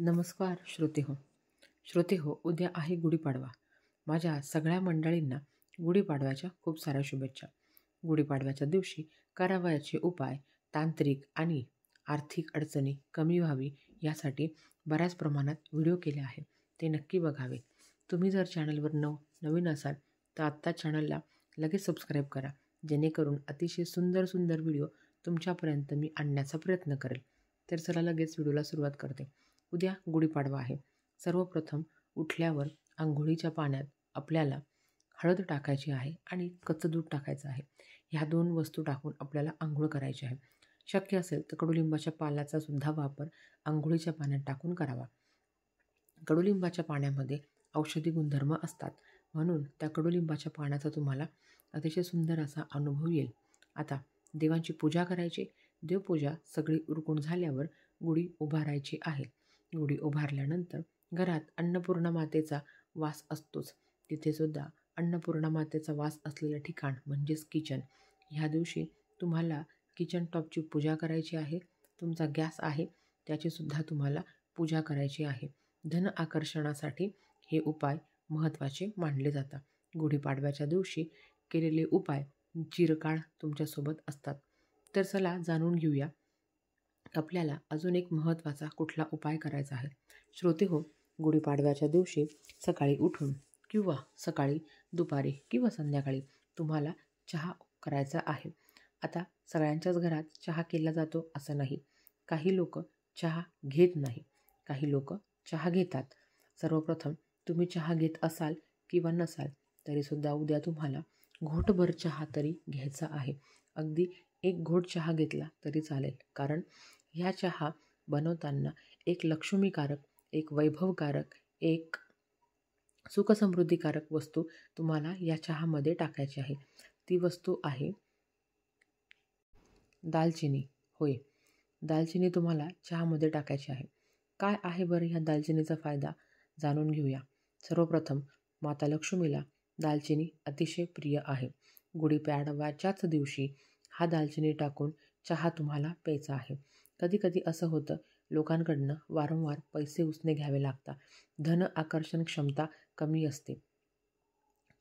नमस्कार श्रोते हो, उद्या आहे गुढीपाडवा. माझ्या सगळ्या मंडळींना गुढीपाडव्याच्या खूप साऱ्या शुभेच्छा. गुढीपाडव्याच्या दिवशी करावयाचे उपाय, तांत्रिक आणि आर्थिक अडचणी कमी व्हावी यासाठी बऱ्याच प्रमाणात व्हिडिओ केले आहे. ते नक्की बघावे. तुम्ही जर चॅनलवर नवीन असाल तर आत्ता चॅनलला लगेच सबस्क्राईब करा, जेणेकरून अतिशय सुंदर सुंदर व्हिडिओ तुमच्यापर्यंत मी आणण्याचा प्रयत्न करेल. तर चला लगेच व्हिडिओला सुरुवात करते. उद्या गुढीपाडवा आहे. सर्वप्रथम उठल्यावर अंघोळीच्या पाण्यात आपल्याला हळद टाकायची आहे आणि कच्चं दूध टाकायचं आहे. ह्या 2 वस्तू टाकून आपल्याला अंघोळ करायची आहे. शक्य असेल तर कडुलिंबाच्या पाल्याचा सुद्धा वापर अंघोळीच्या पाण्यात टाकून करावा. कडुलिंबाच्या पाण्यामध्ये औषधी गुणधर्म असतात, म्हणून त्या कडुलिंबाच्या पाण्याचा तुम्हाला अतिशय सुंदर असा अनुभव येईल. आता देवांची पूजा करायची. देवपूजा सगळी उरकून झाल्यावर गुढी उभारायची आहे. गुढी उभारल्यानंतर घरात अन्नपूर्णा मातेचा वास असतोच. तिथे सुद्धा अन्नपूर्णा मातेचा वास असलेलं ठिकाण म्हणजेच किचन. ह्या दिवशी तुम्हाला किचन टॉपची पूजा करायची आहे. तुमचा गॅस आहे त्याची सुद्धा तुम्हाला पूजा करायची आहे. धन आकर्षणासाठी हे उपाय महत्त्वाचे मानले जातात. गुढीपाडव्याच्या दिवशी केलेले उपाय चिरकाळ तुमच्यासोबत असतात. तर चला जाणून घेऊया आपल्याला अजून एक महत्त्वाचा कुठला उपाय करायचा आहे. श्रोतेहो, गुढीपाडव्याच्या दिवशी सकाळी उठून किंवा सकाळी, दुपारी किंवा संध्याकाळी तुम्हाला चहा करायचा आहे. आता सगळ्यांच्याच घरात चहा केला जातो असं नाही. काही लोक चहा घेत नाही, काही लोक चहा घेतात. सर्वप्रथम तुम्ही चहा घेत असाल किंवा नसाल तरीसुद्धा उद्या तुम्हाला घोटभर चहा तरी घ्यायचा आहे. अगदी 1 घोट चहा घेतला तरी चालेल, कारण ह्या चहा बनवताना एक लक्ष्मीकारक, एक वैभवकारक, एक सुखसमृद्धीकारक वस्तू तुम्हाला या चहामध्ये टाकायची आहे. ती वस्तू आहे दालचिनी. होय, दालचिनी तुम्हाला चहामध्ये टाकायची आहे. काय आहे बरं ह्या दालचिनीचा फायदा, जाणून घेऊया. सर्वप्रथम माता लक्ष्मीला दालचिनी अतिशय प्रिय आहे. गुढीपाडव्याच्याच दिवशी हा दालचिनी टाकून चहा तुम्हाला प्यायचा आहे. कधी कधी असं होतं, लोकांकडनं वारंवार पैसे उसने घ्यावे लागतात. धन आकर्षण क्षमता कमी असते.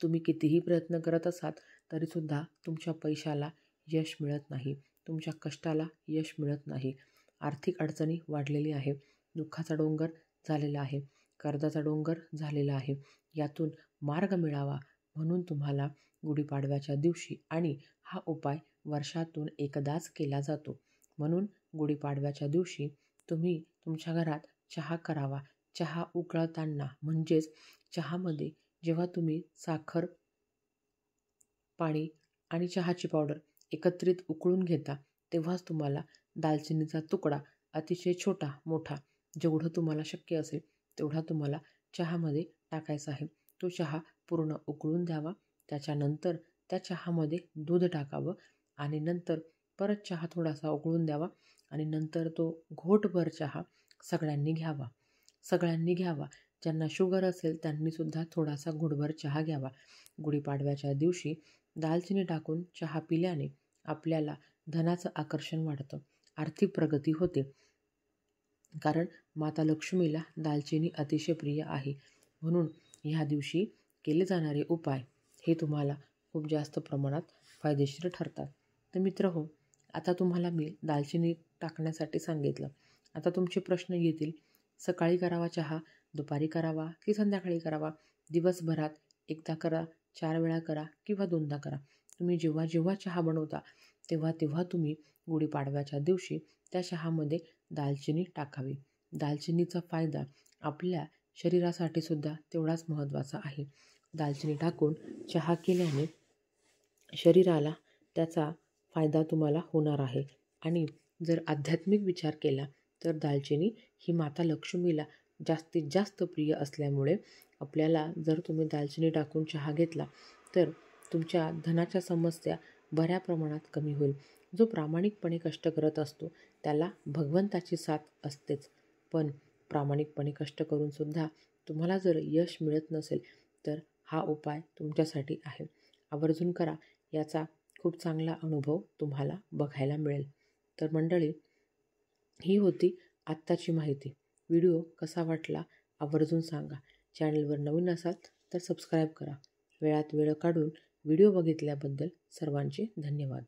तुम्ही कितीही प्रयत्न करत असाल तरीसुद्धा तुमच्या पैशाला यश मिळत नाही, तुमच्या कष्टाला यश मिळत नाही. आर्थिक अडचणी वाढलेली आहे. दुःखाचा डोंगर झालेला आहे, कर्जाचा डोंगर झालेला आहे. यातून मार्ग मिळावा म्हणून तुम्हाला गुढीपाडव्याच्या दिवशी, आणि हा उपाय वर्षातून एकदाच केला जातो, म्हणून गुढीपाडव्याच्या दिवशी तुम्ही तुमच्या घरात चहा करावा. चहा उकळताना, म्हणजेच चहामध्ये जेव्हा तुम्ही साखर, पाणी आणि चहाची पावडर एकत्रित उकळून घेता, तेव्हाच तुम्हाला दालचिनीचा तुकडा अतिशय छोटा मोठा जेवढं तुम्हाला शक्य असेल तेवढा तुम्हाला चहामध्ये टाकायचा आहे. तो चहा पूर्ण उकळून द्यावा. त्याच्यानंतर त्या चहामध्ये दूध टाकावं आणि नंतर परत चहा थोडासा उकळून द्यावा आणि नंतर तो घोटभर चहा सगळ्यांनी घ्यावा. ज्यांना शुगर असेल त्यांनीसुद्धा थोडासा घोटभर चहा घ्यावा. गुढीपाडव्याच्या दिवशी दालचिनी टाकून चहा पिल्याने आपल्याला धनाचं आकर्षण वाढतं, आर्थिक प्रगती होते. कारण माता लक्ष्मीला दालचिनी अतिशय प्रिय आहे, म्हणून ह्या दिवशी केले जाणारे उपाय हे तुम्हाला खूप जास्त प्रमाणात फायदेशीर ठरतात. तर मित्रहो, आता तुम्हाला मी दालचिनी टाकण्यासाठी सांगितलं. आता तुमचे प्रश्न येतील, सकाळी करावा चहा, दुपारी करावा की संध्याकाळी करावा, दिवसभरात एकदा करा, 4 वेळा करा किंवा 2दा करा. तुम्ही जेव्हा जेव्हा चहा बनवता तेव्हा तेव्हा तुम्ही गुढीपाडव्याच्या दिवशी त्या चहामध्ये दालचिनी टाकावी. दालचिनीचा फायदा आपल्या शरीरासाठी सुद्धा तेवढाच महत्त्वाचा आहे. दालचिनी टाकून चहा केल्याने शरीराला त्याचा फायदा तुम्हाला होणार आहे. आणि जर आध्यात्मिक विचार केला तर दालचिनी ही माता लक्ष्मीला जास्तीत जास्त प्रिय असल्यामुळे आपल्याला, जर तुम्ही दालचिनी टाकून चहा घेतला तर तुमच्या धनाच्या समस्या बऱ्या प्रमाणात कमी होईल. जो प्रामाणिकपणे कष्ट करत असतो त्याला भगवंताची साथ असतेच, पण प्रामाणिकपणे कष्ट करूनसुद्धा तुम्हाला जर यश मिळत नसेल तर हा उपाय तुमच्यासाठी आहे. आवर्जून करा, याचा खूप चांगला अनुभव तुम्हाला बघायला मिळेल. तर मंडळी, ही होती आत्ताची माहिती. व्हिडिओ कसा वाटला आवर्जून सांगा. चॅनलवर नवीन असाल तर सबस्क्राईब करा. वेळात वेळ काढून व्हिडिओ बघितल्याबद्दल सर्वांचे धन्यवाद.